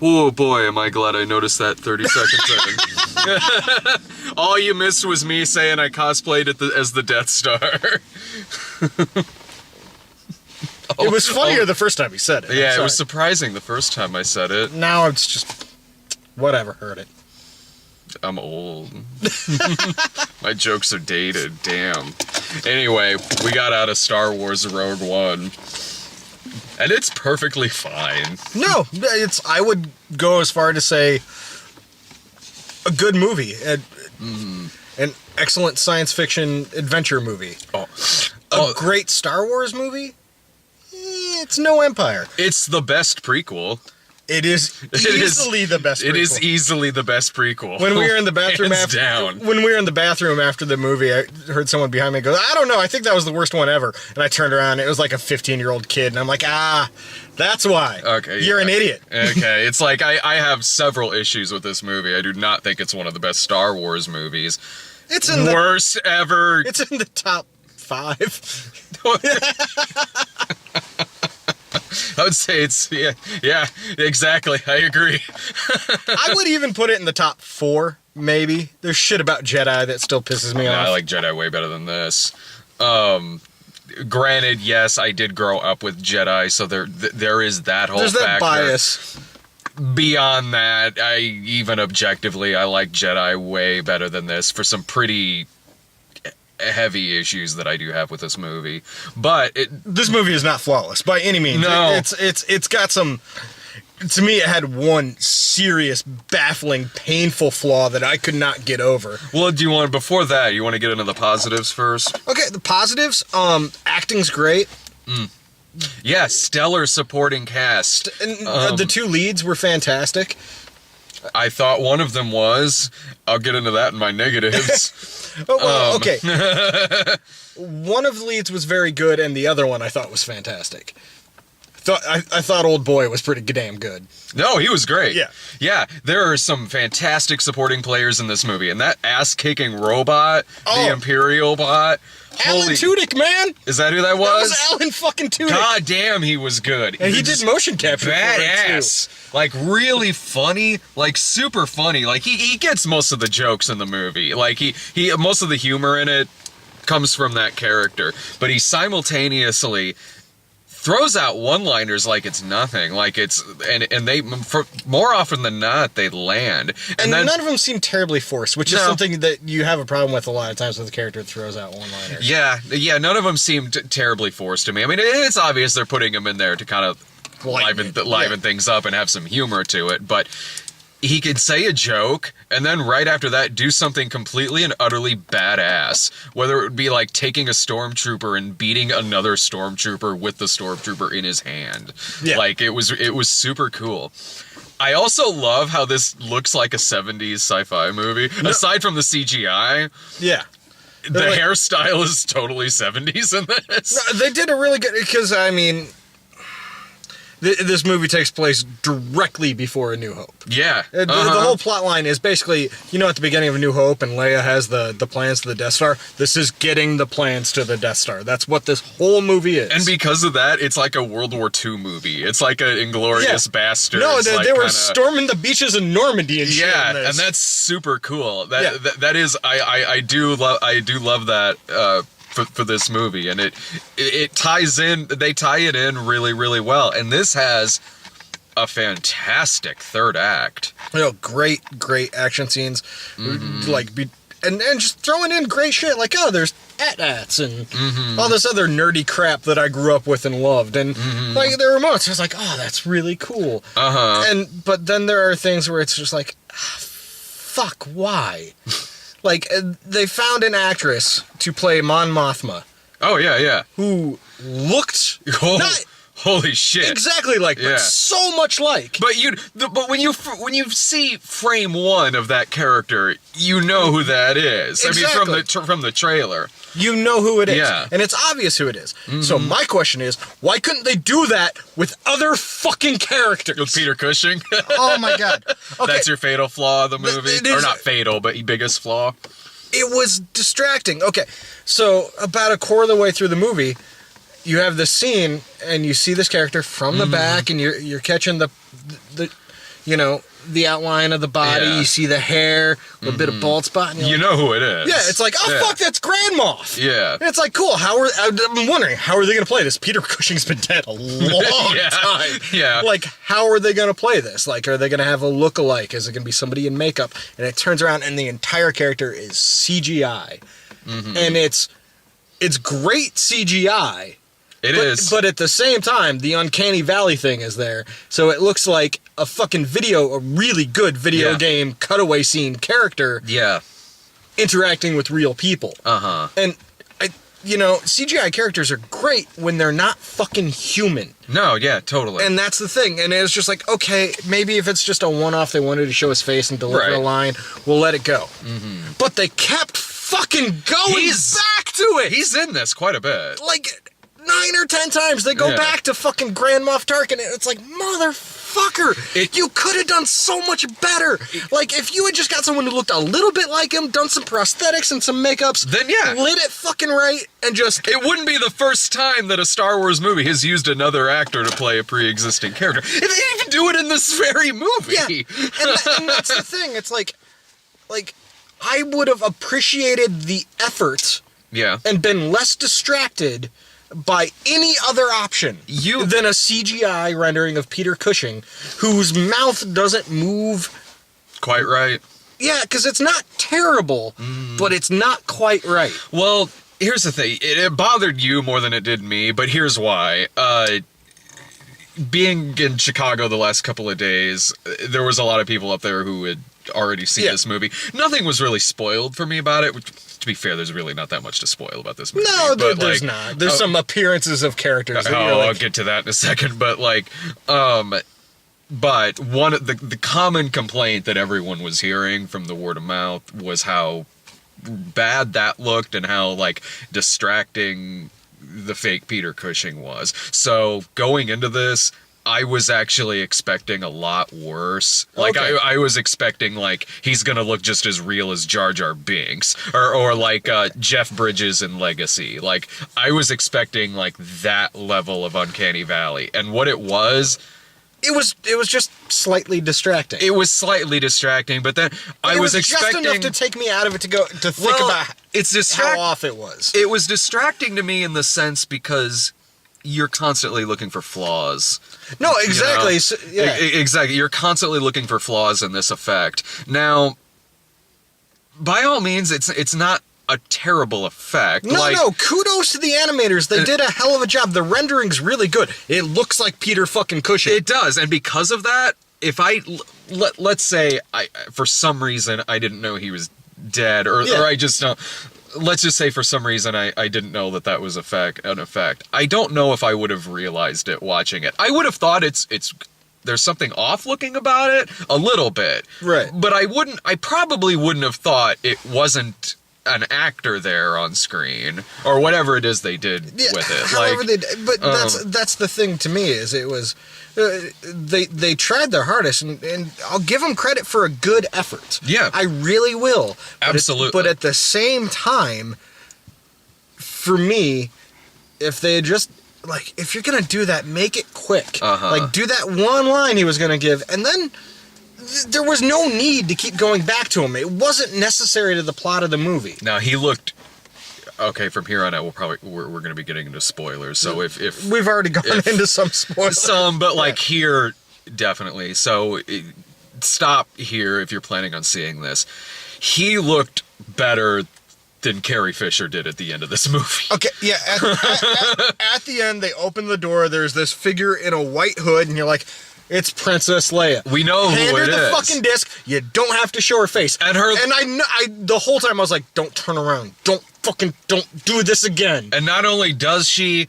Oh boy, am I glad I noticed that 30 seconds in. All you missed was me saying I cosplayed as the Death Star. It was funnier the first time he said it. Yeah, it was surprising the first time I said it. Now it's just... whatever, heard it. I'm old. My jokes are dated, damn. Anyway, we got out of Star Wars Rogue One. And it's perfectly fine. No, I would go as far to say a good movie. An excellent science fiction adventure movie. A great Star Wars movie? It's no Empire. It's the best prequel. It is easily the best prequel. It is easily the best prequel. When we were in the bathroom when we were in the bathroom after the movie, I heard someone behind me go, I don't know, I think that was the worst one ever. And I turned around, and it was like a 15-year-old kid, and I'm like, that's why. Okay. You're an idiot. Okay, it's like I have several issues with this movie. I do not think it's one of the best Star Wars movies. It's in worst ever. It's in the top 5. I would say it's, yeah, exactly. I agree. I would even put it in the top 4, maybe. There's shit about Jedi that still pisses me off. I like Jedi way better than this. Granted, yes, I did grow up with Jedi, so there is that whole factor. There's that bias. Beyond that, even objectively, I like Jedi way better than this for some pretty heavy issues that I do have with this movie. But this movie is not flawless by any means. No. It's got some... To me, it had one serious, baffling, painful flaw that I could not get over. Well, before that, you want to get into the positives first? Okay, the positives, acting's great. Yeah, stellar supporting cast. And the 2 leads were fantastic. I thought one of them was. I'll get into that in my negatives. Okay. One of the leads was very good, and the other one I thought was fantastic. I thought Old Boy was pretty damn good. No, he was great. Yeah. Yeah, there are some fantastic supporting players in this movie, and that ass-kicking robot, the Imperial bot... Alan Tudyk, man! Is that who that was? That was Alan fucking Tudyk. God damn, he was good. And he did motion capture. Badass. Like, really funny. Like, super funny. Like, he gets most of the jokes in the movie. Like, he most of the humor in it comes from that character. But he simultaneously throws out one-liners like it's nothing, like it's, and they, for more often than not, they land. And then, none of them seem terribly forced, which is something that you have a problem with a lot of times with a character that throws out one-liners. Yeah, none of them seem terribly forced to me. I mean, it's obvious they're putting them in there to kind of liven things up and have some humor to it, but he could say a joke, and then right after that, do something completely and utterly badass. Whether it would be like taking a stormtrooper and beating another stormtrooper with the stormtrooper in his hand. Yeah. Like, it was super cool. I also love how this looks like a 70s sci-fi movie. No. Aside from the CGI. Yeah. The hairstyle is totally 70s in this. No, they did a really good, because, I mean... This movie takes place directly before A New Hope. Yeah. The whole plot line is basically, at the beginning of A New Hope, and Leia has the plans to the Death Star. This is getting the plans to the Death Star. That's what this whole movie is. And because of that, it's like a World War II movie. It's like an Inglourious Bastards. No, they were storming the beaches in Normandy and shit. Yeah, and that's super cool. That is, I do love that. For this movie, and it ties in. They tie it in really, really well, and this has a fantastic third act. Great action scenes, and just throwing in great shit like there's AT-ATs and all this other nerdy crap that I grew up with and loved, and like there were moments I was like, that's really cool. But then there are things where it's just like, fuck, why? Like, they found an actress to play Mon Mothma. Oh, yeah. Who looked... Holy shit. Exactly like, but so much like. But when you see frame 1 of that character, you know who that is. Exactly. I mean, from the trailer. You know who it is. Yeah. And it's obvious who it is. So my question is, why couldn't they do that with other fucking characters? With Peter Cushing? Oh my god. Okay. That's your fatal flaw of the movie? Or not fatal, but biggest flaw? It was distracting. Okay, so about a quarter of the way through the movie, you have this scene, and you see this character from the back, and you're catching you know, the outline of the body. Yeah. You see the hair, a little bit of bald spot. And You know who it is. yeah, it's like, oh, Yeah. fuck, that's Grand Moff. Yeah. And it's like, cool, I'm wondering, how are they going to play this? Peter Cushing's been dead a long Yeah. time. Yeah. Like, how are they going to play this? Like, are they going to have a look-alike? Is it going to be somebody in makeup? And it turns around, and the entire character is CGI. And it's great CGI. It is. But at the same time, the Uncanny Valley thing is there. So it looks like a fucking a really good video Yeah. game cutaway scene character yeah. interacting with real people. Uh-huh. And, CGI characters are great when they're not fucking human. No, yeah, totally. And that's the thing. And it's just like, okay, maybe if it's just a one-off, they wanted to show his face and deliver Right. a line, we'll let it go. But they kept fucking going back to it. He's in this quite a bit. Like 9 or 10 times they go Yeah. back to fucking Grand Moff Tarkin, and it's like, motherfucker, you could have done so much better. Like, if you had just got someone who looked a little bit like him, done some prosthetics and some makeups, Then, yeah. lit it fucking right, and just It wouldn't be the first time that a Star Wars movie has used another actor to play a pre-existing character. If they even do it in this very movie. yeah. And that's the thing. It's like I would have appreciated the effort Yeah. and been less distracted by any other option than a CGI rendering of Peter Cushing, whose mouth doesn't move. Quite right. Yeah, because it's not terrible, but it's not quite right. Well, here's the thing. It bothered you more than it did me, but here's why. Being in Chicago the last couple of days, there was a lot of people up there who had already seen this movie. Nothing was really spoiled for me about it, which, to be fair, there's really not that much to spoil about this movie. No, but, there's not. There's some appearances of characters. That you're I'll like, get to that in a second, but but one of the common complaint that everyone was hearing from the word of mouth was how bad that looked and how distracting the fake Peter Cushing was. So going into this, I was actually expecting a lot worse. Okay. I was expecting he's gonna look just as real as Jar Jar Binks or Jeff Bridges in Legacy. I was expecting that level of Uncanny Valley, and what it was it was just slightly distracting. it was slightly distracting. But then I was expecting just enough to take me out of it to think Well, about it's how off it was. It was distracting to me in the sense because you're constantly looking for flaws. No, exactly. You know? So, yeah. Exactly. You're constantly looking for flaws in this effect. Now, by all means, it's not a terrible effect. No, kudos to the animators. They did a hell of a job. The rendering's really good. It looks like Peter fucking Cushing. It does, and because of that, if let's say for some reason I didn't know he was dead, or I just don't. Let's just say for some reason I didn't know that was an effect. I don't know if I would have realized it watching it. I would have thought it's there's something off looking about it a little bit. Right. But I probably wouldn't have thought it wasn't an actor there on screen or whatever it is they did with it. However they did, but that's the thing to me is it was they tried their hardest and I'll give them credit for a good effort. Yeah. I really will. Absolutely. But at the same time, for me, if they had just if you're gonna do that, make it quick. Do that one line he was gonna give, and then there was no need to keep going back to him. It wasn't necessary to the plot of the movie. Now he looked okay. From here on out, we're going to be getting into spoilers. So if We've already gone into some spoilers. some, but here definitely. So stop here if you're planning on seeing this. He looked better than Carrie Fisher did at the end of this movie. Okay, yeah. At the end, they open the door. There's this figure in a white hood, and you're like, it's Princess Leia. We know Hand who her it the is. fucking disc. You don't have to show her face. And her, and I the whole time I was like, don't turn around. Don't do this again. And not only does she,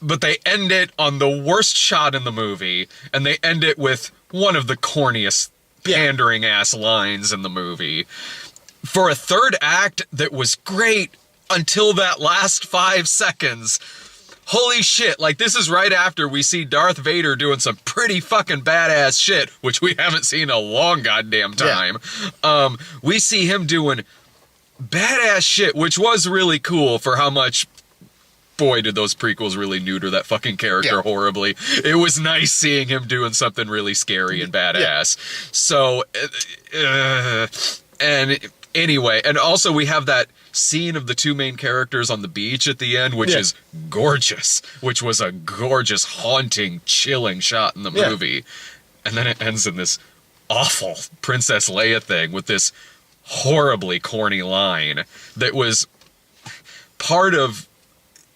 but they end it on the worst shot in the movie, and they end it with one of the corniest pandering ass lines in the movie. For a third act that was great until that last 5 seconds. Holy shit, this is right after we see Darth Vader doing some pretty fucking badass shit, which we haven't seen in a long goddamn time. Yeah. We see him doing badass shit, which was really cool for how much boy, did those prequels really neuter that fucking character horribly. It was nice seeing him doing something really scary and badass. So, and anyway, and also we have that scene of the two main characters on the beach at the end, which is gorgeous, which was a gorgeous, haunting, chilling shot in the movie. And then it ends in this awful Princess Leia thing with this horribly corny line that was part of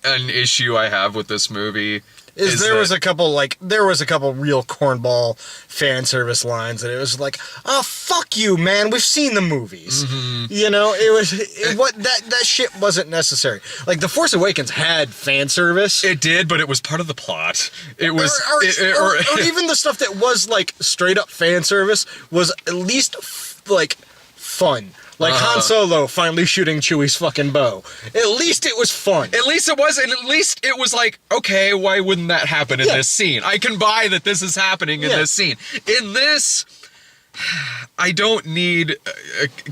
an issue I have with this movie. There was a couple real cornball fan service lines that it was like, oh fuck you, man, we've seen the movies. You know, that shit wasn't necessary. Like The Force Awakens had fan service. It did, but it was part of the plot. It was or even the stuff that was like straight up fan service was at least like fun. Like Han Solo finally shooting Chewie's fucking bow. At least it was fun. At least it was, and at least it was like, okay, why wouldn't that happen in this scene? I can buy that this is happening in this scene. In this, I don't need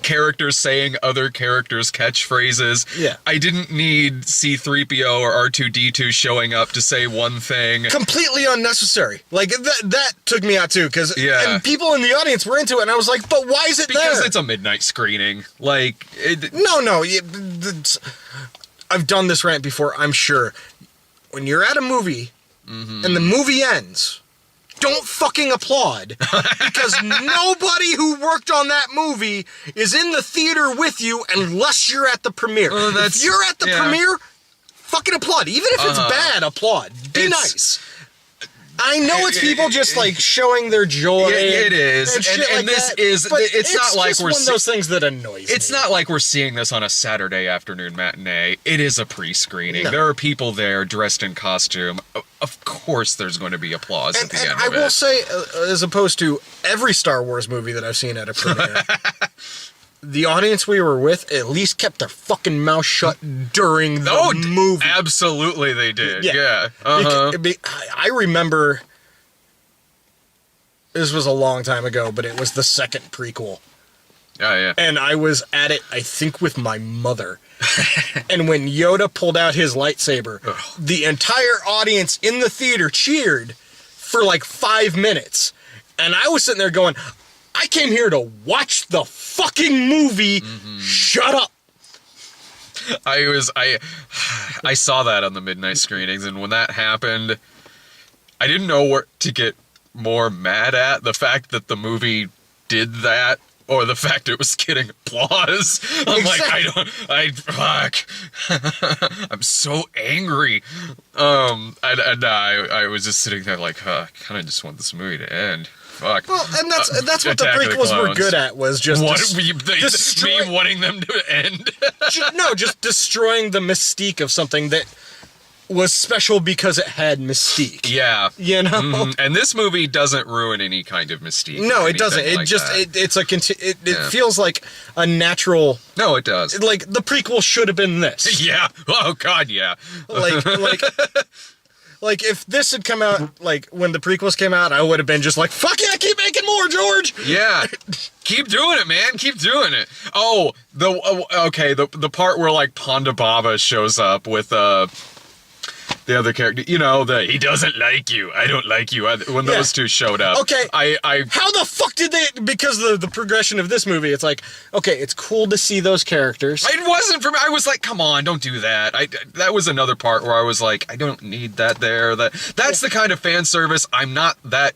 characters saying other characters' catchphrases. Yeah. I didn't need C-3PO or R2-D2 showing up to say one thing. Completely unnecessary. Like, that took me out, too, because and people in the audience were into it, and I was like, but why is it there? Because it's a midnight screening. Like, No. I've done this rant before, I'm sure. When you're at a movie, and the movie ends, don't fucking applaud, because nobody who worked on that movie is in the theater with you unless you're at the premiere. If you're at the premiere, fucking applaud. Even if it's bad, applaud. Be nice. I know it's people just like showing their joy. It is, and this is. It's not like we're one of those things that annoys me. It's not like we're seeing this on a Saturday afternoon matinee. It is a pre-screening. No. There are people there dressed in costume. Of course, there's going to be applause at the end of it. I will say, as opposed to every Star Wars movie that I've seen at a premiere, the audience we were with at least kept their fucking mouth shut during the movie. Absolutely, they did. Yeah. I remember, this was a long time ago, but it was the second prequel. Oh, yeah. And I was at it, I think, with my mother. And when Yoda pulled out his lightsaber, the entire audience in the theater cheered for like 5 minutes. And I was sitting there going, I came here to watch the fucking movie. Shut up. I saw that on the midnight screenings, and when that happened, I didn't know what to get more mad at. The fact that the movie did that, or the fact it was getting applause. Fuck. I'm so angry. I was just sitting there like, I kind of just want this movie to end. Fuck. Well, and that's what the prequels were good at, was just me wanting them to end. just destroying the mystique of something that was special because it had mystique. Yeah. You know? And this movie doesn't ruin any kind of mystique. No, it doesn't. It feels like a natural. No, it does. Like the prequel should have been this. Yeah. Oh God, yeah. Like if this had come out, like when the prequels came out, I would have been just like, fuck yeah, keep making more, George. Yeah, keep doing it, man. Keep doing it. Oh, the part where like Ponda Baba shows up with the other character, you know, he doesn't like you, I don't like you. When those two showed up, okay, I how the fuck did they? Because the progression of this movie, it's like, okay, it's cool to see those characters. It wasn't for me. I was like, come on, don't do that. That was another part where I was like, I don't need that there. That's the kind of fan service I'm not that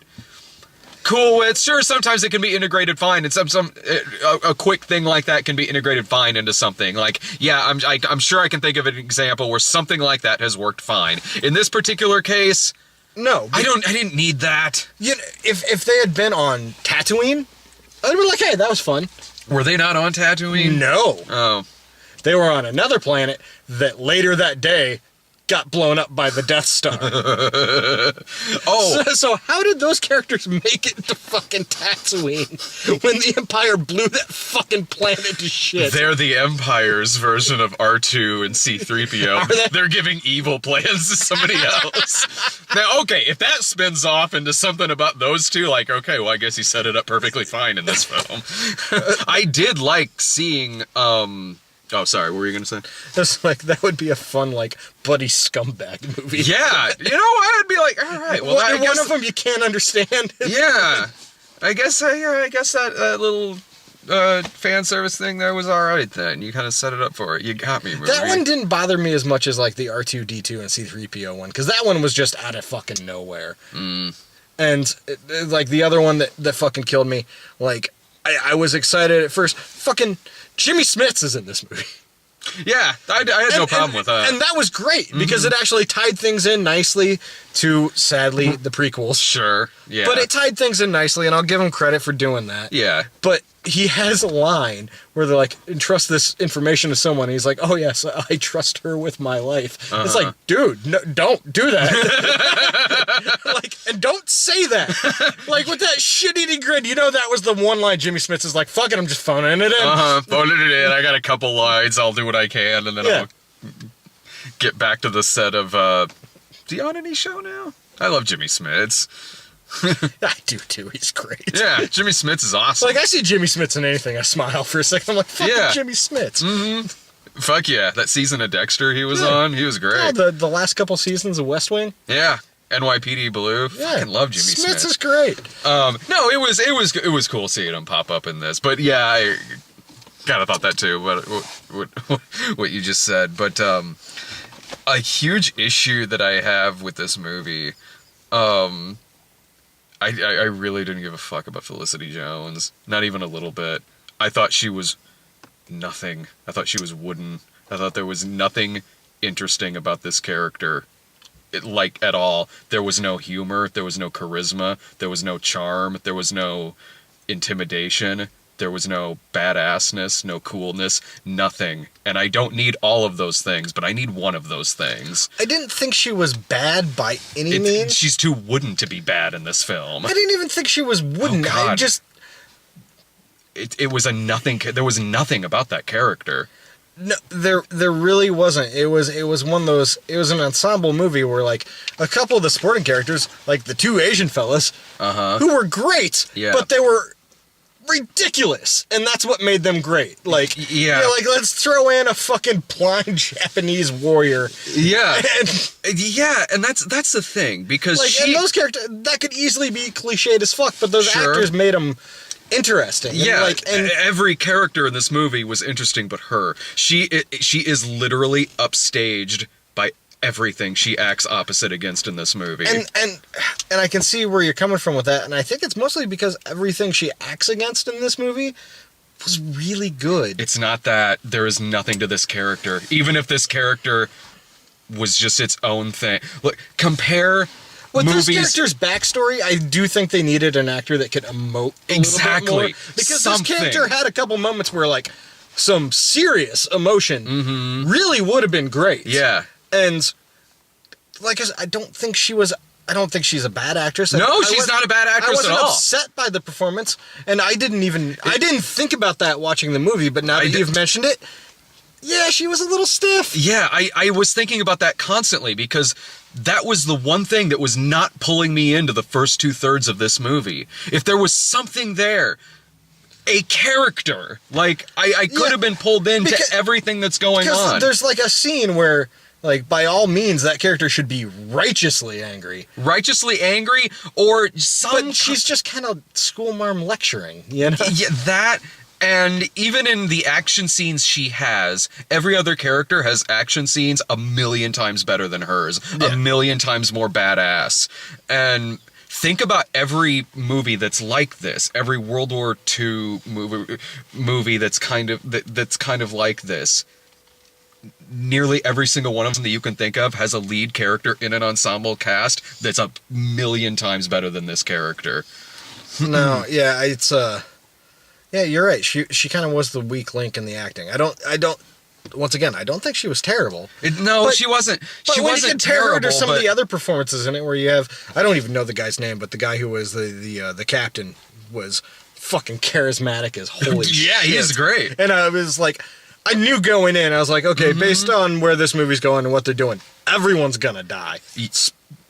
cool with. Sure, sometimes it can be integrated fine, and a quick thing like that can be integrated fine into something. Like, yeah, I'm sure I can think of an example where something like that has worked fine. In this particular case, no, I didn't need that. You know, if they had been on Tatooine, I'd be like, hey, that was fun. Were they not on Tatooine? No. Oh. They were on another planet that later that day got blown up by the Death Star. So how did those characters make it to fucking Tatooine when the Empire blew that fucking planet to shit? They're the Empire's version of R2 and C-3PO. They're giving evil plans to somebody else. Now, okay, if that spins off into something about those two, like, okay, well, I guess he set it up perfectly fine in this film. I did like seeing Oh, sorry. What were you gonna say? It's like that would be a fun like buddy scumbag movie. Yeah, you know what? I'd be like, all right. Well, I one guess, of them you can't understand. yeah. I guess that little fan service thing there was all right then. You kind of set it up for it. You got me, movie. That one didn't bother me as much as like the R2D2 and C3PO one, because that one was just out of fucking nowhere. And like the other one that fucking killed me, like I was excited at first. Fucking Jimmy Smits is in this movie. Yeah, I had no problem with that. And that was great because it actually tied things in nicely to, sadly, the prequels. Sure, yeah. But it tied things in nicely, and I'll give him credit for doing that. Yeah. But he has a line where they're like, entrust this information to someone. And he's like, oh, yes, I trust her with my life. It's like, dude, no, don't do that. Like, and don't say that. Like, with that shit-eating grin, you know that was the one line Jimmy Smits is like, fuck it, I'm just phoning it in. Phoning it in. I got a couple lines. I'll do what I can, and then Yeah. I'll get back to the set of, is he on any show now? I love Jimmy Smits. I do, too. He's great. Yeah, Jimmy Smits is awesome. Like, I see Jimmy Smits in anything, I smile for a second. I'm like, fucking Yeah. Jimmy Smits. Fuck yeah. That season of Dexter he was Yeah. on, he was great. Oh, the last couple seasons of West Wing. Yeah. NYPD Blue. Yeah. Fucking love Jimmy Smits. Smits is great. No, it was cool seeing him pop up in this. But yeah, I kind of thought that too. What you just said. But a huge issue that I have with this movie, I really didn't give a fuck about Felicity Jones. Not even a little bit. I thought she was nothing. I thought she was wooden. I thought there was nothing interesting about this character. At all. There was no humor, there was no charisma, there was no charm, there was no intimidation, there was no badassness, no coolness, nothing. And I don't need all of those things, but I need one of those things. I didn't think she was bad by any means. She's too wooden to be bad in this film. I didn't even think she was wooden. Oh, God. I just... It was a nothing. There was nothing about that character. No, there really wasn't. It was one of those. It was an ensemble movie where like a couple of the supporting characters, like the two Asian fellas, who were great, Yeah. but they were ridiculous, and that's what made them great. Like, Yeah. like let's throw in a fucking blind Japanese warrior. Yeah, And yeah, and that's the thing because like, and those characters that could easily be cliched as fuck, but those Sure. actors made them interesting. Yeah, and every character in this movie was interesting, but her. She is literally upstaged by everything she acts opposite against in this movie. And I can see where you're coming from with that, and I think it's mostly because everything she acts against in this movie was really good. It's not that there is nothing to this character, even if this character was just its own thing. Look, compare With movies. this character's backstory, I do think they needed an actor that could emote a Exactly. little bit more, because Something. this character had a couple moments where like some serious emotion really would have been great. Yeah. And like I said, I don't think she's a bad actress. No, she's not a bad actress I wasn't at all. upset by the performance, and I didn't think about that watching the movie, but now that you've mentioned it, yeah, she was a little stiff. Yeah, I was thinking about that constantly because that was the one thing that was not pulling me into the first 2/3 of this movie. If there was something there, a character, like I could have been pulled into everything that's going Because on. there's like a scene where, like, by all means, that character should be righteously angry. Righteously angry or some... But she's just kind of schoolmarm lecturing, you know? Yeah, that... And even in the action scenes she has, every other character has action scenes a million times better than hers. Yeah. A million times more badass. And think about every movie that's like this. Every World War II movie that's kind of like this. Nearly every single one of them that you can think of has a lead character in an ensemble cast that's a million times better than this character. No, yeah, it's yeah, you're right. She kind of was the weak link in the acting. I don't once again, I don't think she was terrible. But, she wasn't. But She when wasn't you compare terrible. her to some of but- the other performances in it, where you have, I don't even know the guy's name, but the guy who was the captain was fucking charismatic as holy shit. Yeah, he is great. And I was like, I knew going in, I was like, okay, based on where this movie's going and what they're doing, everyone's gonna die.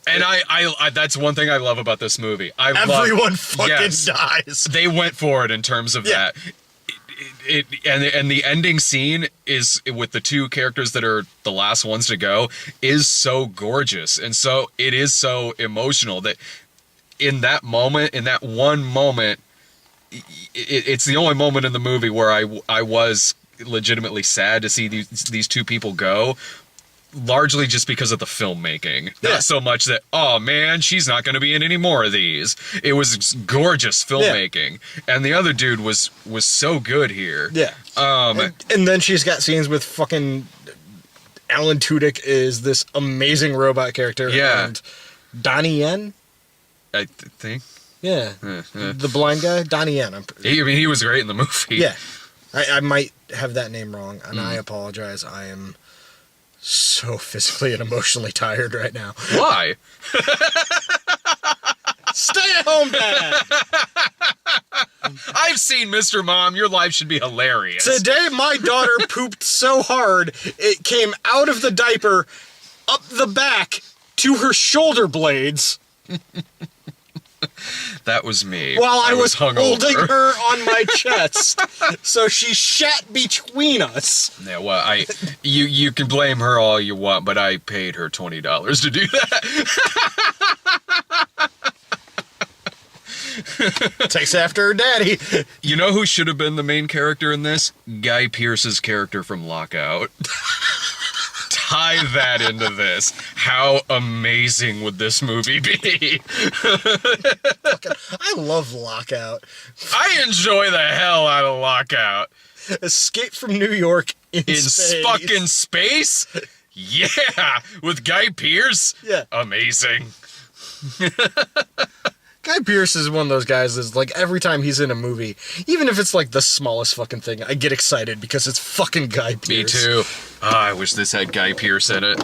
And I that's one thing I love about this movie. Everyone fucking yes, dies. They went for it in terms of Yeah. that. and the ending scene is with the two characters that are the last ones to go is so gorgeous, and so it is so emotional that in that moment, in that one moment, it's the only moment in the movie where I was legitimately sad to see these two people go, largely just because of the filmmaking. Yeah. Not so much that, oh man, she's not going to be in any more of these. It was gorgeous filmmaking. Yeah. And the other dude was so good here. Yeah. And then she's got scenes with fucking Alan Tudyk is this amazing robot character. Yeah. And Donnie Yen? I think. Yeah. The blind guy? Donnie Yen. He was great in the movie. Yeah. I might have that name wrong, and I apologize. I am so physically and emotionally tired right now. Why? Stay at home, Dad! I've seen Mr. Mom. Your life should be hilarious. Today, my daughter pooped so hard, it came out of the diaper, up the back, to her shoulder blades. That was me. While I was hungover. holding her on my chest. So she shat between us. Yeah, well, you can blame her all you want, but I paid her $20 to do that. Takes after her daddy. You know who should have been the main character in this? Guy Pearce's character from Lockout. Tie that into this. How amazing would this movie be? I love Lockout. I enjoy the hell out of Lockout. Escape from New York in space. Fucking space? Yeah, with Guy Pearce? Yeah. Amazing. Guy Pearce is one of those guys that's like every time he's in a movie, even if it's like the smallest fucking thing, I get excited because it's fucking Guy Pearce. Me too. Oh, I wish this had Guy Pearce in it.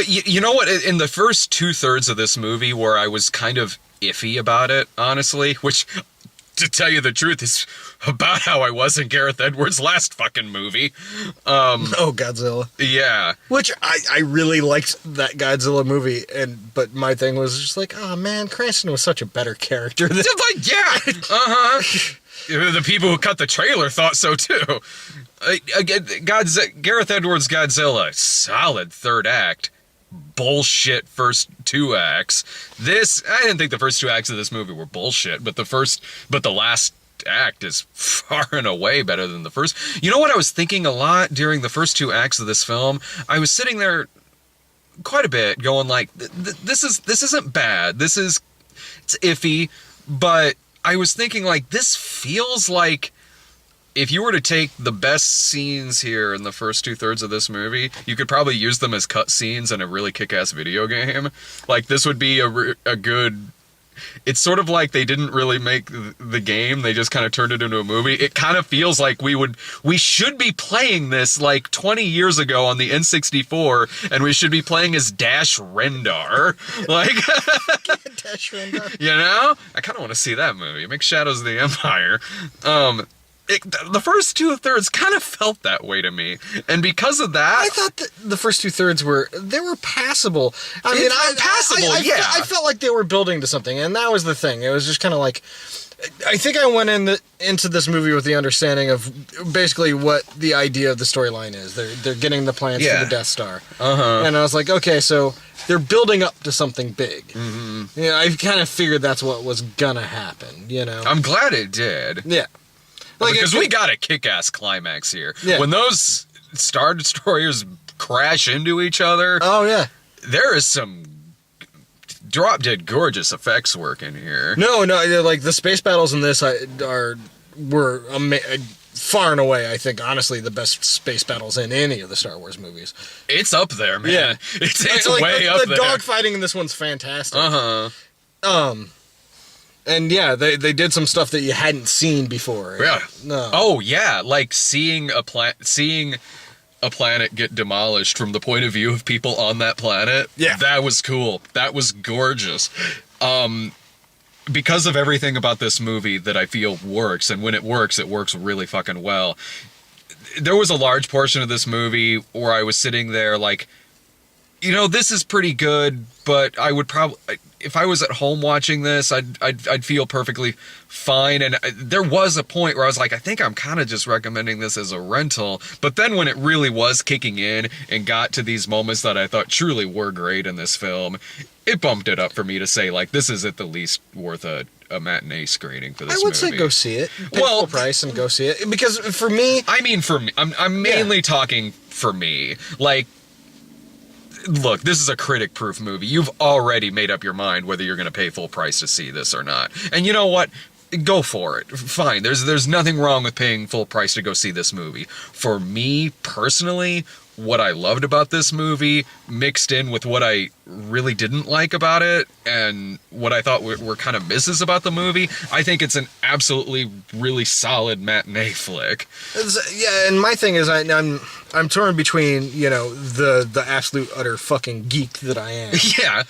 You know what? In the first 2/3 of this movie where I was kind of iffy about it, honestly, which, to tell you the truth, is about how I was in Gareth Edwards' last fucking movie. Oh, Godzilla. Yeah. Which I really liked that Godzilla movie, but my thing was just like, oh man, Cranston was such a better character than... Like, yeah. The people who cut the trailer thought so too. Again, Gareth Edwards' Godzilla, solid third act. Bullshit first 2 acts. I didn't think the first 2 acts of this movie were bullshit, but the last act is far and away better than the first. You know what I was thinking a lot during the first 2 acts of this film? I was sitting there quite a bit going like, this isn't bad. It's iffy, but I was thinking like, this feels like if you were to take the best scenes here in the first 2/3 of this movie, you could probably use them as cut scenes in a really kick-ass video game. Like, this would be a good... It's sort of like they didn't really make the game, they just kind of turned it into a movie. It kind of feels like we should be playing this like 20 years ago on the N64, and we should be playing as Dash Rendar. Like, Dash Rendar. You know? I kind of want to see that movie. Make Shadows of the Empire. The first 2/3 kind of felt that way to me, and because of that, I thought that the first 2/3 were passable. I mean, I felt like they were building to something, and that was the thing. It was just kind of like, I think I went into this movie with the understanding of basically what the idea of the storyline is. They're getting the plans for the Death Star, and I was like, okay, so they're building up to something big. Mm-hmm. You know, I kind of figured that's what was gonna happen. You know, I'm glad it did. Yeah. Because we got a kick-ass climax here. Yeah. When those Star Destroyers crash into each other, oh yeah, there is some drop-dead gorgeous effects work in here. No, like the space battles in this were far and away, I think, honestly, the best space battles in any of the Star Wars movies. It's up there, man. Yeah. It's like way up there. The dogfighting in this one's fantastic. Uh-huh. And yeah, they did some stuff that you hadn't seen before. Yeah. No. Oh yeah, like seeing a planet get demolished from the point of view of people on that planet. Yeah. That was cool. That was gorgeous. Because of everything about this movie that I feel works, and when it works really fucking well. There was a large portion of this movie where I was sitting there like, you know, this is pretty good, but I would probably... if I was at home watching this, I'd feel perfectly fine. And there was a point where I was like, I think I'm kind of just recommending this as a rental. But then when it really was kicking in and got to these moments that I thought truly were great in this film, it bumped it up for me to say, like, this is at the least worth a matinee screening for this movie. I would say go see it. Pay Well, full price and go see it. Because for me... I mean, for me, I'm mainly talking for me. Like, look, this is a critic-proof movie. You've already made up your mind whether you're going to pay full price to see this or not. And you know what? Go for it. Fine. There's nothing wrong with paying full price to go see this movie. For me, personally, what I loved about this movie mixed in with what I really didn't like about it and what I thought were kind of misses about the movie, I think it's an absolutely really solid matinee flick. Yeah, and my thing is I'm torn between, you know, the absolute utter fucking geek that I am. Yeah.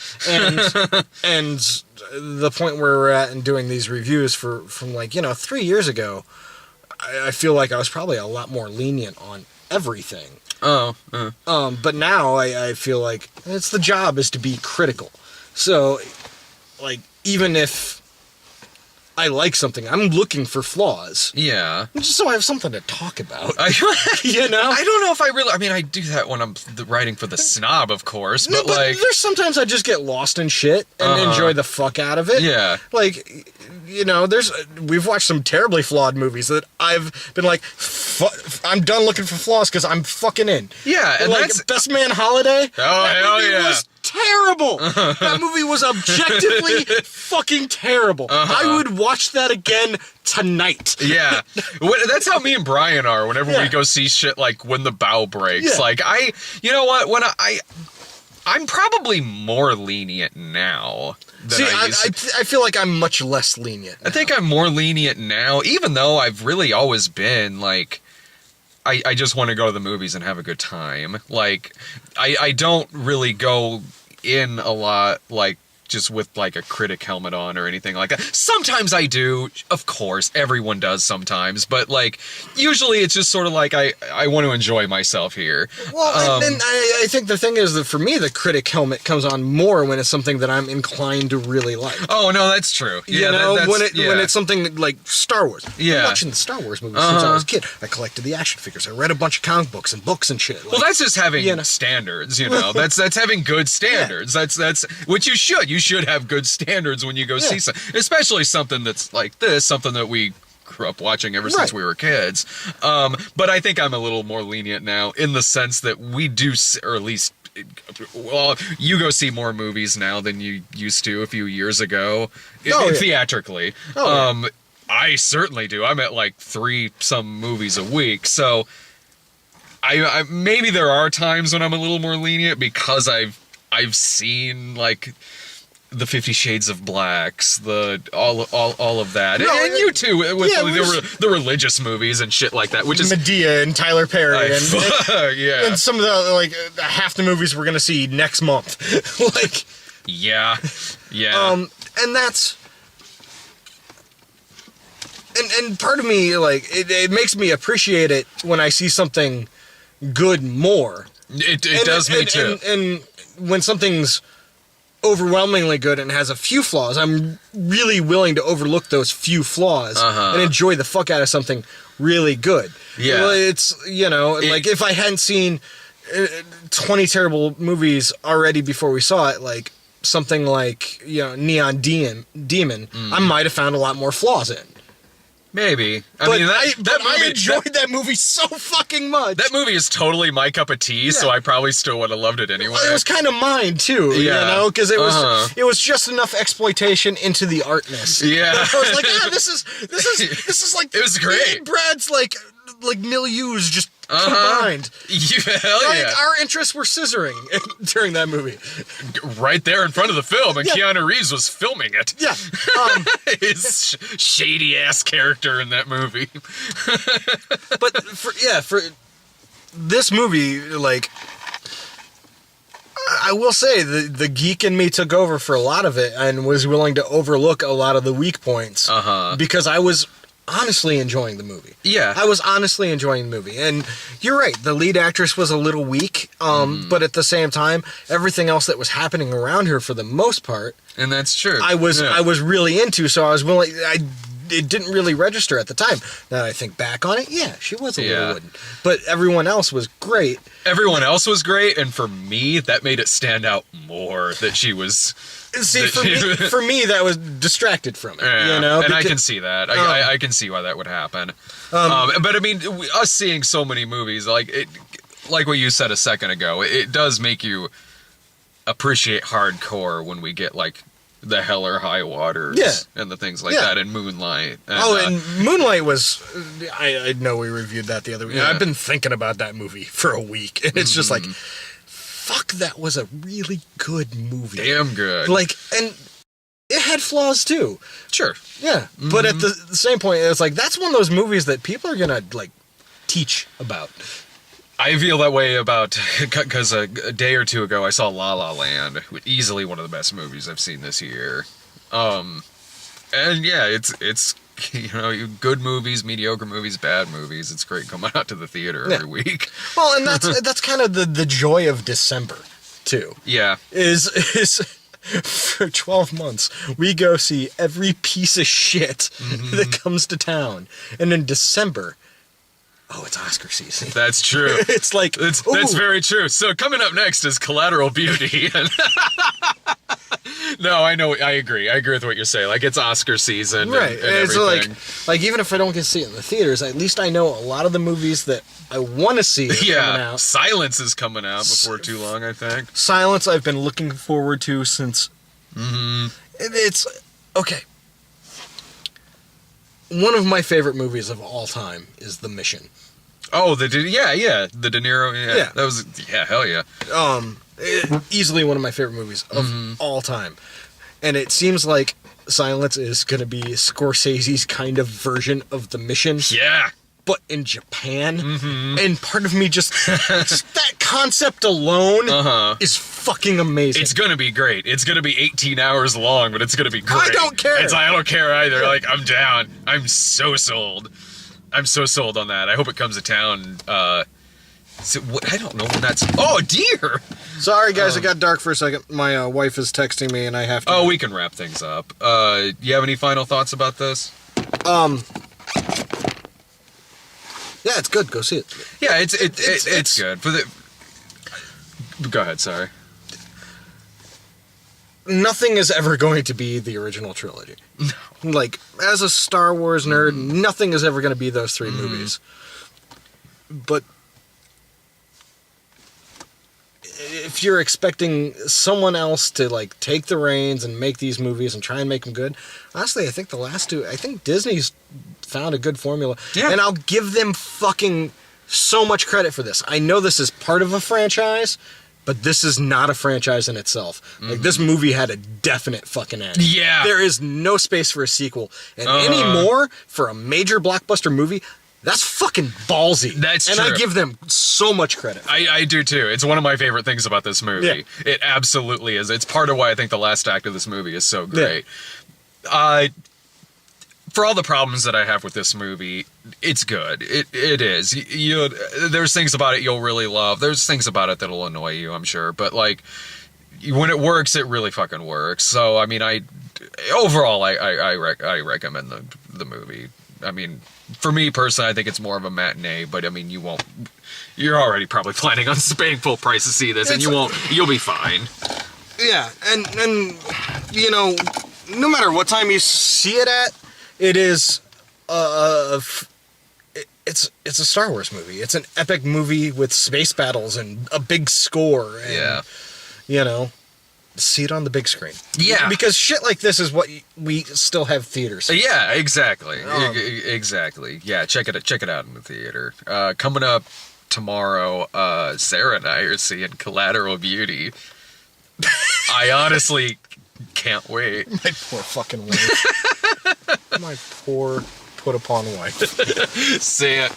and the point where we're at and doing these reviews from like, you know, 3 years ago, I feel like I was probably a lot more lenient on everything. But now I feel like it's the job is to be critical. So, like, even if I like something, I'm looking for flaws. Yeah. Just so I have something to talk about. You know? I don't know if I mean, I do that when I'm writing for the snob, of course, but like... there's sometimes I just get lost in shit and enjoy the fuck out of it. Yeah. Like, you know, we've watched some terribly flawed movies that I've been like, I'm done looking for flaws because I'm fucking in. Yeah, and like, that's... Best Man Holiday? Oh, hell yeah. Was terrible. That movie was objectively fucking terrible. I would watch that again tonight. Yeah. That's how me and Brian are whenever we go see shit like When the Bow Breaks. Yeah. Like, you know what, when I'm probably more lenient now than I used to. I feel like I'm much less lenient now. I think I'm more lenient now, even though I've really always been, like, I just want to go to the movies and have a good time. Like, I don't really go in a lot, like, just with, like, a critic helmet on or anything like that. Sometimes I do, of course. Everyone does sometimes. But, like, usually it's just sort of like I want to enjoy myself here. Well, and I think the thing is that for me, the critic helmet comes on more when it's something that I'm inclined to really like. Oh, no, that's true. Yeah, you know, that's, when it's something like Star Wars. Yeah. I've been watching the Star Wars movies since I was a kid. I collected the action figures. I read a bunch of comic books and books and shit. Like, well, that's just having you know. standards, you know. That's having good standards. Yeah. That's what you should. You should have good standards when you go see something, especially something that's like this, something that we grew up watching ever since we were kids. But I think I'm a little more lenient now in the sense that we do, or at least, well, you go see more movies now than you used to a few years ago, theatrically. I certainly do. I'm at like 3-some movies a week, so I maybe there are times when I'm a little more lenient because I've seen like the 50 Shades of Blacks, all of that, and you too with the religious movies and shit like that, which is Medea and Tyler Perry and and some of the like half the movies we're gonna see next month, like and that's and part of me like it makes me appreciate it when I see something good more. It does me too. And when something's overwhelmingly good and has a few flaws, I'm really willing to overlook those few flaws and enjoy the fuck out of something really good. Yeah. Well, it's, you know, like if I hadn't seen 20 terrible movies already before we saw it, like something like, you know, Neon Demon, I might have found a lot more flaws in. Maybe. I enjoyed that movie so fucking much. That movie is totally my cup of tea, so I probably still would have loved it anyway. Well, it was kind of mine too, you know, because it was just enough exploitation into the artness. Yeah, I was like, this is like it was great. Brad's like milieus just combined. Our interests were scissoring during that movie. Right there in front of the film, and Keanu Reeves was filming it. Yeah. His shady ass character in that movie. But for this movie, like, I will say the geek in me took over for a lot of it and was willing to overlook a lot of the weak points because I was honestly enjoying the movie. Yeah. I was honestly enjoying the movie. And you're right, the lead actress was a little weak, but at the same time, everything else that was happening around her for the most part, And that's true. I was really into, so I was willing. It didn't really register at the time. Now that I think back on it, yeah, she was a little wooden. But everyone else was great. Everyone else was great, and for me, that made it stand out more that she was. See, for me, that was distracted from it. Yeah, You know, and I can see that. I can see why that would happen. But I mean, us seeing so many movies, like what you said a second ago, it does make you appreciate hardcore when we get like the Hell or High Waters and the things like that, and Moonlight. And, and Moonlight was. I know we reviewed that the other week. Yeah. I've been thinking about that movie for a week, and it's just like, fuck, that was a really good movie. damn good. Like, and it had flaws too. Sure. Yeah, but at the same point, it's like that's one of those movies that people are gonna like teach about. I feel that way about because a day or two ago I saw La La Land, easily one of the best movies I've seen this year. And yeah, it's good movies, mediocre movies, bad movies. It's great coming out to the theater every week. Well, and that's kind of the joy of December too. Yeah. Is for 12 months we go see every piece of shit that comes to town, and in December. Oh, it's Oscar season. That's true. It's like that's very true. So coming up next is Collateral Beauty. No, I know. I agree with what you're saying. Like it's Oscar season, right? And everything. So like even if I don't get to see it in the theaters, at least I know a lot of the movies that I want to see are coming out. Silence is coming out before too long, I think. Silence, I've been looking forward to since. It's okay. One of my favorite movies of all time is The Mission. Oh, the De Niro, Yeah. That was hell yeah. Easily one of my favorite movies of all time. And it seems like Silence is going to be Scorsese's kind of version of The Mission. Yeah. But in Japan. And part of me just that concept alone is fucking amazing. It's gonna be great. It's gonna be 18 hours long, but it's gonna be great. I don't care. I don't care either. Like I'm down. I'm so sold. I'm so sold on that. I hope it comes to town. I don't know when that's. Oh, dear. Sorry, guys, it got dark for a second. My wife is texting me, and I have to. Oh, we can wrap things up. You have any final thoughts about this? Yeah, it's good. Go see it. Yeah, it's good. Go ahead. Sorry. Nothing is ever going to be the original trilogy. Like, as a Star Wars nerd, nothing is ever going to be those three movies. But if you're expecting someone else to, like, take the reins and make these movies and try and make them good, honestly, I think the last two, I think Disney's found a good formula. Yeah. And I'll give them fucking so much credit for this. I know this is part of a franchise, but this is not a franchise in itself. Like, this movie had a definite fucking end. Yeah. There is no space for a sequel. And anymore, for a major blockbuster movie, that's fucking ballsy. That's true. And I give them so much credit. I do too. It's one of my favorite things about this movie. Yeah. It absolutely is. It's part of why I think the last act of this movie is so great. Yeah. For all the problems that I have with this movie, it's good. It is. There's things about it you'll really love. There's things about it that'll annoy you, I'm sure. But like, when it works, it really fucking works. So I mean, overall, I recommend the movie. I mean, for me personally, I think it's more of a matinee. But I mean, you're already probably planning on paying full price to see this, and you'll be fine. Yeah, and no matter what time you see it at. It is, it's a Star Wars movie. It's an epic movie with space battles and a big score. And, see it on the big screen. Yeah. Because shit like this is what we still have theaters. Yeah, exactly. Exactly. Yeah, check it out in the theater. Coming up tomorrow, Sarah and I are seeing Collateral Beauty. I honestly can't wait. My poor fucking wife. My poor put upon wife. See ya.